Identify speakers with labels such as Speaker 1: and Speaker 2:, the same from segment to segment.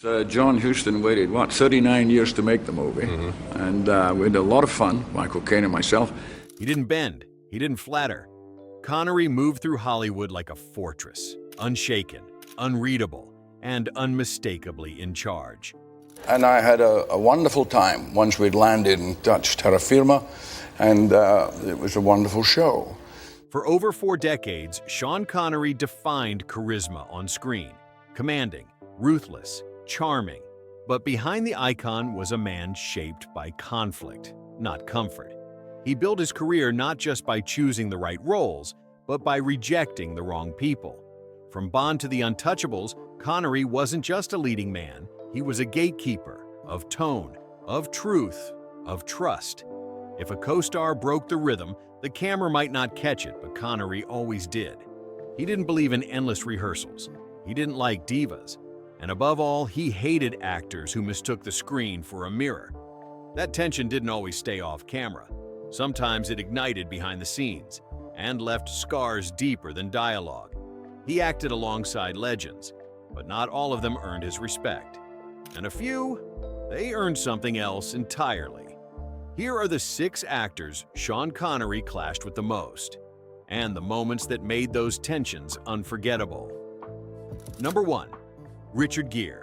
Speaker 1: John Huston waited, 39 years to make the movie. And we had a lot of fun, Michael Caine and myself.
Speaker 2: He didn't bend. He didn't flatter. Connery moved through Hollywood like a fortress, unshaken, unreadable, and unmistakably in charge.
Speaker 1: And I had a wonderful time once we'd landed and touched terra firma, and it was a wonderful show.
Speaker 2: For over 4 decades, Sean Connery defined charisma on screen. Commanding, ruthless, charming. But behind the icon was a man shaped by conflict, not comfort. He built his career not just by choosing the right roles, but by rejecting the wrong people. From Bond to The Untouchables, Connery wasn't just a leading man, he was a gatekeeper of tone, of truth, of trust. If a co-star broke the rhythm, the camera might not catch it, but Connery always did. He didn't believe in endless rehearsals. He didn't like divas. And above all, he hated actors who mistook the screen for a mirror. That tension didn't always stay off camera. Sometimes it ignited behind the scenes and left scars deeper than dialogue. He acted alongside legends, but not all of them earned his respect. And a few, they earned something else entirely. Here are the 6 actors Sean Connery clashed with the most, and the moments that made those tensions unforgettable. Number 1. Richard Gere.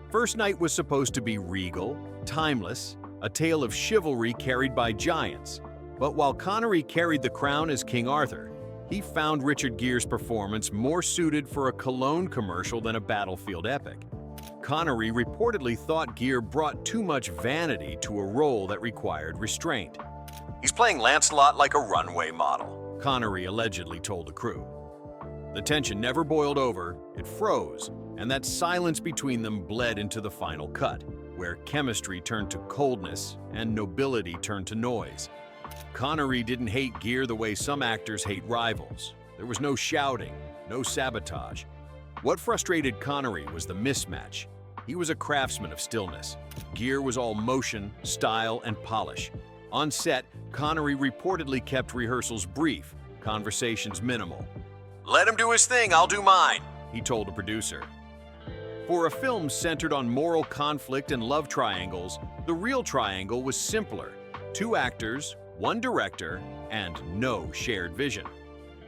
Speaker 2: First Night was supposed to be regal, timeless, a tale of chivalry carried by giants. But while Connery carried the crown as King Arthur, he found Richard Gere's performance more suited for a cologne commercial than a battlefield epic. Connery reportedly thought Gere brought too much vanity to a role that required restraint. "He's playing Lancelot like a runway model," Connery allegedly told the crew. The tension never boiled over, it froze, and that silence between them bled into the final cut, where chemistry turned to coldness and nobility turned to noise. Connery didn't hate Gere the way some actors hate rivals. There was no shouting, no sabotage. What frustrated Connery was the mismatch. He was a craftsman of stillness. Gere was all motion, style, and polish. On set, Connery reportedly kept rehearsals brief, conversations minimal. "Let him do his thing, I'll do mine," he told a producer. For a film centered on moral conflict and love triangles, the real triangle was simpler. 2 actors, 1 director, and no shared vision.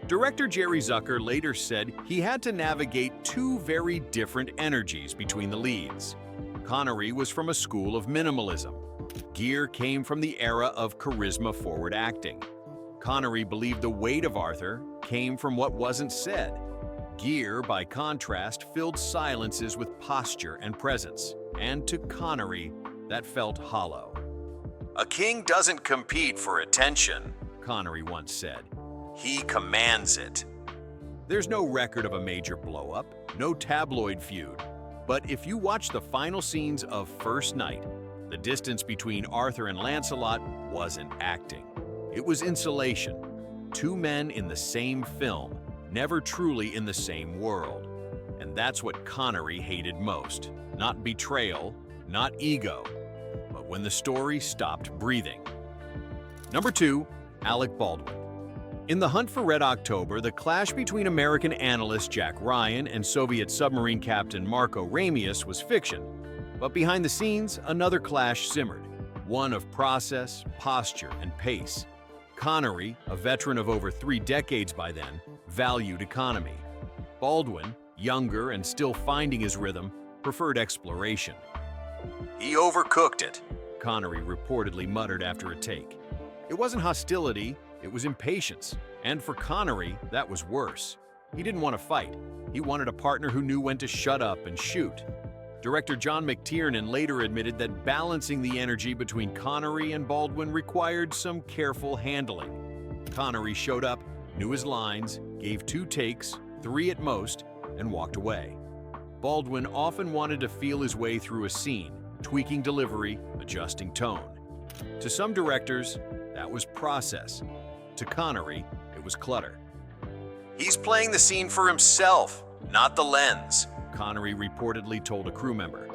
Speaker 2: Director Jerry Zucker later said he had to navigate 2 very different energies between the leads. Connery was from a school of minimalism. Gere came from the era of charisma-forward acting. Connery believed the weight of Arthur came from what wasn't said. Gere, by contrast, filled silences with posture and presence, and to Connery, that felt hollow. "A king doesn't compete for attention," Connery once said. "He commands it." There's no record of a major blow-up, no tabloid feud, but if you watch the final scenes of First Night, the distance between Arthur and Lancelot wasn't acting. It was insulation. 2 men in the same film, never truly in the same world. And that's what Connery hated most. Not betrayal, not ego, but when the story stopped breathing. Number 2. Alec Baldwin. In The Hunt for Red October, the clash between American analyst Jack Ryan and Soviet submarine captain Marco Ramius was fiction. But behind the scenes, another clash simmered. One of process, posture, and pace. Connery, a veteran of over 3 decades by then, valued economy. Baldwin, younger and still finding his rhythm, preferred exploration. "He overcooked it," Connery reportedly muttered after a take. It wasn't hostility, it was impatience. And for Connery, that was worse. He didn't want to fight. He wanted a partner who knew when to shut up and shoot. Director John McTiernan later admitted that balancing the energy between Connery and Baldwin required some careful handling. Connery showed up, knew his lines, gave 2 takes, 3 at most, and walked away. Baldwin often wanted to feel his way through a scene, tweaking delivery, adjusting tone. To some directors, that was process. To Connery, it was clutter. "He's playing the scene for himself, not the lens," Connery reportedly told a crew member.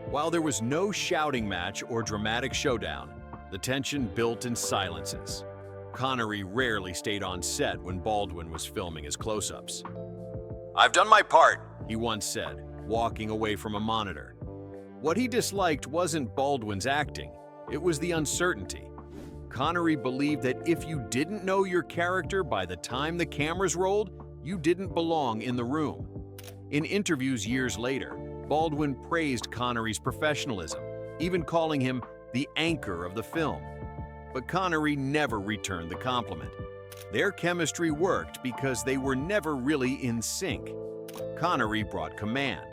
Speaker 2: While there was no shouting match or dramatic showdown, the tension built in silences. Connery rarely stayed on set when Baldwin was filming his close-ups. "I've done my part," he once said. walking away from a monitor. What he disliked wasn't Baldwin's acting, it was the uncertainty. Connery believed that if you didn't know your character by the time the cameras rolled, you didn't belong in the room. In interviews years later, Baldwin praised Connery's professionalism, even calling him the anchor of the film. But Connery never returned the compliment. Their chemistry worked because they were never really in sync. Connery brought command,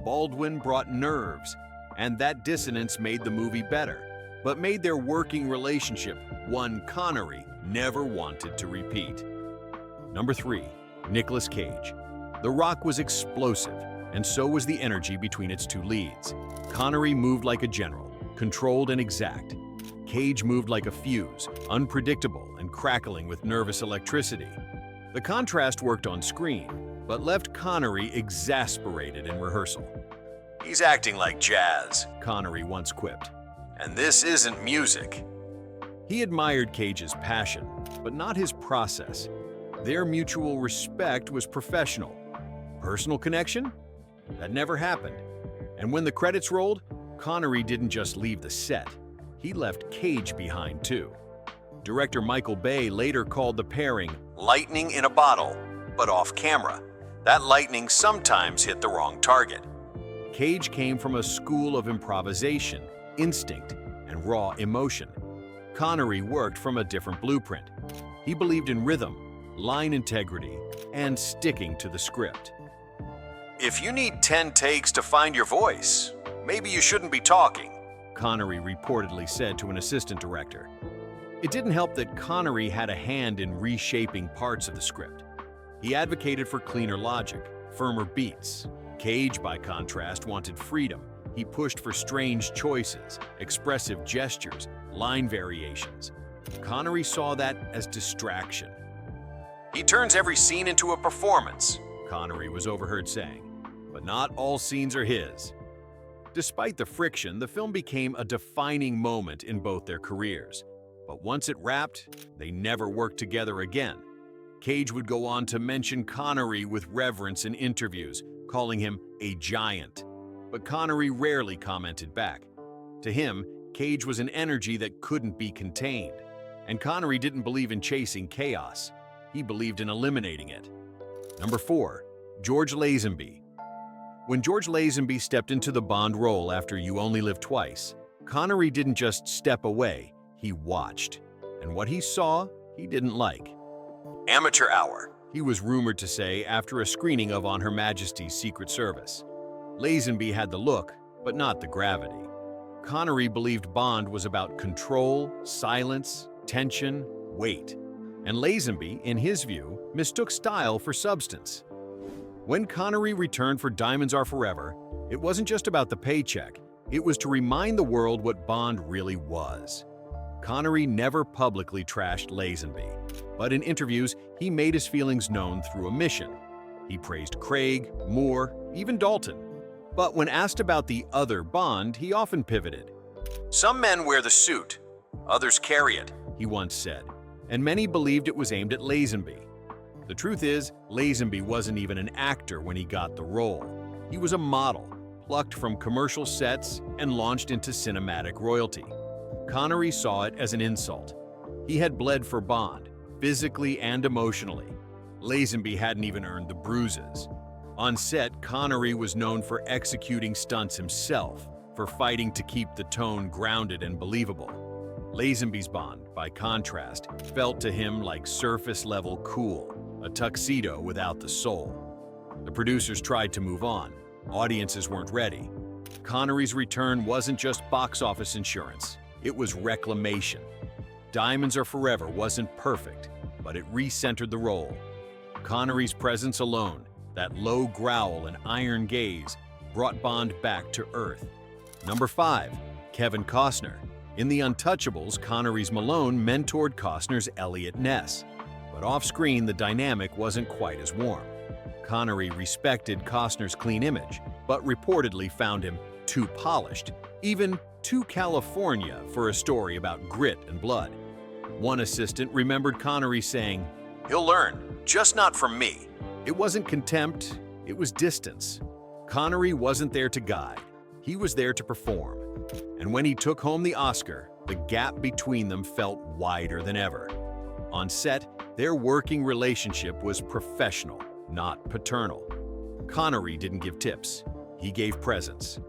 Speaker 2: Baldwin brought nerves, and that dissonance made the movie better, but made their working relationship one Connery never wanted to repeat. Number 3, Nicolas Cage. The Rock was explosive, and so was the energy between its two leads. Connery moved like a general, controlled and exact. Cage moved like a fuse, unpredictable and crackling with nervous electricity. The contrast worked on screen, but left Connery exasperated in rehearsal. "He's acting like jazz," Connery once quipped. "And this isn't music." He admired Cage's passion, but not his process. Their mutual respect was professional. Personal connection? That never happened. And when the credits rolled, Connery didn't just leave the set. He left Cage behind too. Director Michael Bay later called the pairing lightning in a bottle, but off camera. That lightning sometimes hit the wrong target. Cage came from a school of improvisation, instinct, and raw emotion. Connery worked from a different blueprint. He believed in rhythm, line integrity, and sticking to the script. "If you need 10 takes to find your voice, maybe you shouldn't be talking," Connery reportedly said to an assistant director. It didn't help that Connery had a hand in reshaping parts of the script. He advocated for cleaner logic, firmer beats. Cage, by contrast, wanted freedom. He pushed for strange choices, expressive gestures, line variations. Connery saw that as distraction. "He turns every scene into a performance," Connery was overheard saying. "But not all scenes are his." Despite the friction, the film became a defining moment in both their careers. But once it wrapped, they never worked together again. Cage would go on to mention Connery with reverence in interviews, calling him a giant. But Connery rarely commented back. To him, Cage was an energy that couldn't be contained. And Connery didn't believe in chasing chaos. He believed in eliminating it. Number 4, George Lazenby. When George Lazenby stepped into the Bond role after You Only Live Twice, Connery didn't just step away, he watched. And what he saw, he didn't like. "Amateur hour," he was rumored to say after a screening of On Her Majesty's Secret Service. Lazenby had the look, but not the gravity. Connery believed Bond was about control, silence, tension, weight. And Lazenby, in his view, mistook style for substance. When Connery returned for Diamonds Are Forever, it wasn't just about the paycheck, it was to remind the world what Bond really was. Connery never publicly trashed Lazenby, but in interviews, he made his feelings known through a mission. He praised Craig, Moore, even Dalton. But when asked about the other Bond, he often pivoted. "Some men wear the suit, others carry it," he once said, and many believed it was aimed at Lazenby. The truth is, Lazenby wasn't even an actor when he got the role. He was a model, plucked from commercial sets and launched into cinematic royalty. Connery saw it as an insult. He had bled for Bond, physically and emotionally. Lazenby hadn't even earned the bruises. On set, Connery was known for executing stunts himself, for fighting to keep the tone grounded and believable. Lazenby's Bond, by contrast, felt to him like surface-level cool, a tuxedo without the soul. The producers tried to move on. Audiences weren't ready. Connery's return wasn't just box office insurance, it was reclamation. Diamonds Are Forever wasn't perfect, but it recentered the role. Connery's presence alone, that low growl and iron gaze, brought Bond back to earth. Number 5, Kevin Costner. In The Untouchables, Connery's Malone mentored Costner's Elliot Ness. But off-screen, the dynamic wasn't quite as warm. Connery respected Costner's clean image, but reportedly found him too polished, even too California for a story about grit and blood. One assistant remembered Connery saying, "He'll learn, just not from me." It wasn't contempt, it was distance. Connery wasn't there to guide, he was there to perform. And when he took home the Oscar, the gap between them felt wider than ever. On set, their working relationship was professional, not paternal. Connery didn't give tips, he gave presence.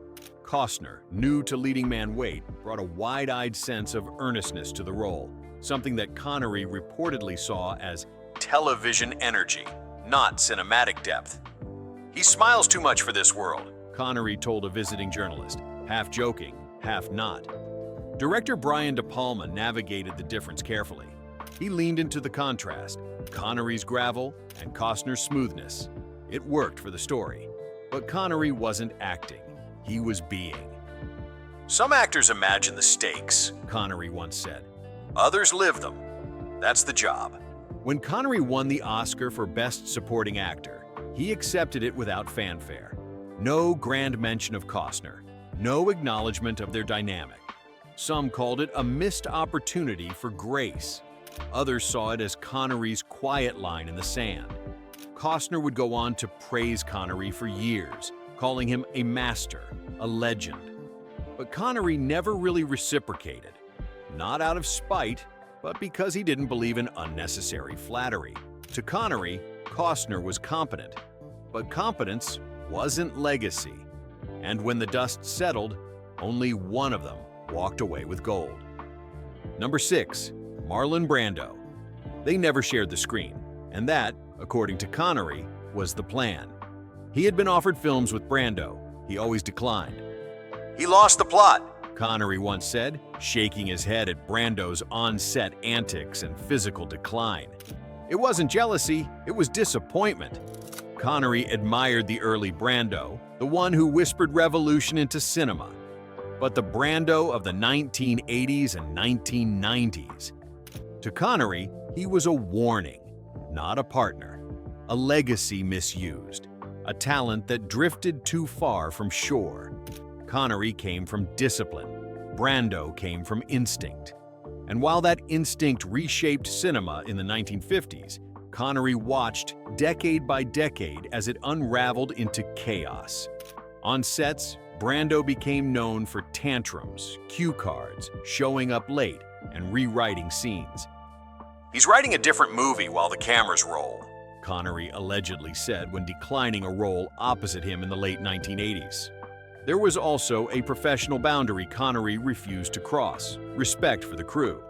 Speaker 2: Costner, new to leading man weight, brought a wide-eyed sense of earnestness to the role, something that Connery reportedly saw as television energy, not cinematic depth. "He smiles too much for this world," Connery told a visiting journalist, half joking, half not. Director Brian De Palma navigated the difference carefully. He leaned into the contrast, Connery's gravel and Costner's smoothness. It worked for the story. But Connery wasn't acting, he was being. "Some actors imagine the stakes," Connery once said. "Others live them. That's the job." When Connery won the Oscar for Best Supporting Actor, he accepted it without fanfare. No grand mention of Costner, no acknowledgement of their dynamic. Some called it a missed opportunity for grace. Others saw it as Connery's quiet line in the sand. Costner would go on to praise Connery for years, calling him a master, a legend. But Connery never really reciprocated. Not out of spite, but because he didn't believe in unnecessary flattery. To Connery, Costner was competent. But competence wasn't legacy. And when the dust settled, only one of them walked away with gold. Number 6. Marlon Brando. They never shared the screen, and that, according to Connery, was the plan. He had been offered films with Brando. He always declined. "He lost the plot," Connery once said, shaking his head at Brando's on-set antics and physical decline. It wasn't jealousy, it was disappointment. Connery admired the early Brando, the one who whispered revolution into cinema. But the Brando of the 1980s and 1990s. To Connery, he was a warning, not a partner, a legacy misused, a talent that drifted too far from shore. Connery came from discipline, Brando came from instinct. And while that instinct reshaped cinema in the 1950s, Connery watched decade by decade as it unraveled into chaos. On sets, Brando became known for tantrums, cue cards, showing up late, and rewriting scenes. "He's writing a different movie while the cameras roll," Connery allegedly said when declining a role opposite him in the late 1980s. There was also a professional boundary Connery refused to cross: respect for the crew.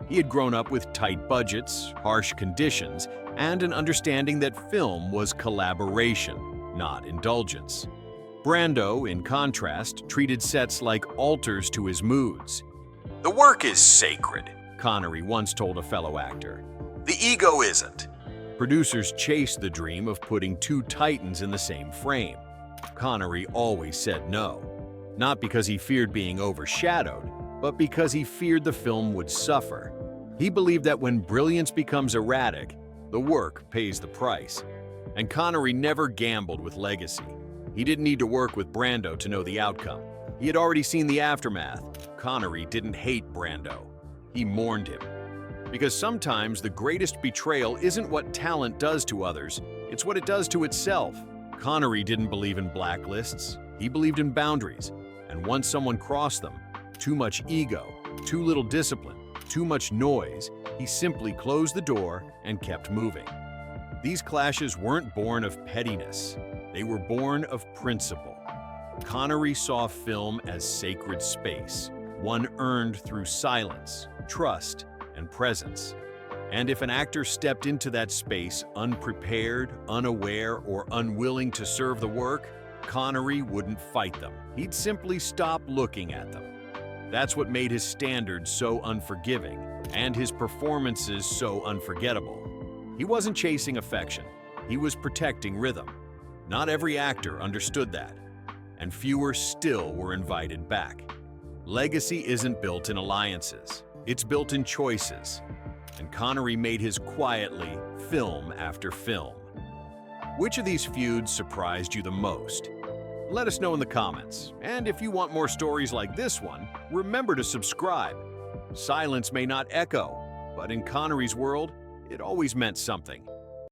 Speaker 2: He had grown up with tight budgets, harsh conditions, and an understanding that film was collaboration, not indulgence. Brando, in contrast, treated sets like altars to his moods. "The work is sacred," Connery once told a fellow actor. "The ego isn't." Producers chased the dream of putting two titans in the same frame. Connery always said no, not because he feared being overshadowed, but because he feared the film would suffer. He believed that when brilliance becomes erratic, the work pays the price. And Connery never gambled with legacy. He didn't need to work with Brando to know the outcome. He had already seen the aftermath. Connery didn't hate Brando. He mourned him. Because sometimes the greatest betrayal isn't what talent does to others, it's what it does to itself. Connery didn't believe in blacklists. He believed in boundaries. And once someone crossed them, too much ego, too little discipline, too much noise, he simply closed the door and kept moving. These clashes weren't born of pettiness. They were born of principle. Connery saw film as sacred space, one earned through silence, trust, and presence. And if an actor stepped into that space unprepared, unaware, or unwilling to serve the work, Connery wouldn't fight them. He'd simply stop looking at them. That's what made his standards so unforgiving, and his performances so unforgettable. He wasn't chasing affection. He was protecting rhythm. Not every actor understood that, and fewer still were invited back. Legacy isn't built in alliances. It's built in choices. And Connery made his quietly, film after film. Which of these feuds surprised you the most? Let us know in the comments. And if you want more stories like this one, remember to subscribe. Silence may not echo, but in Connery's world, it always meant something.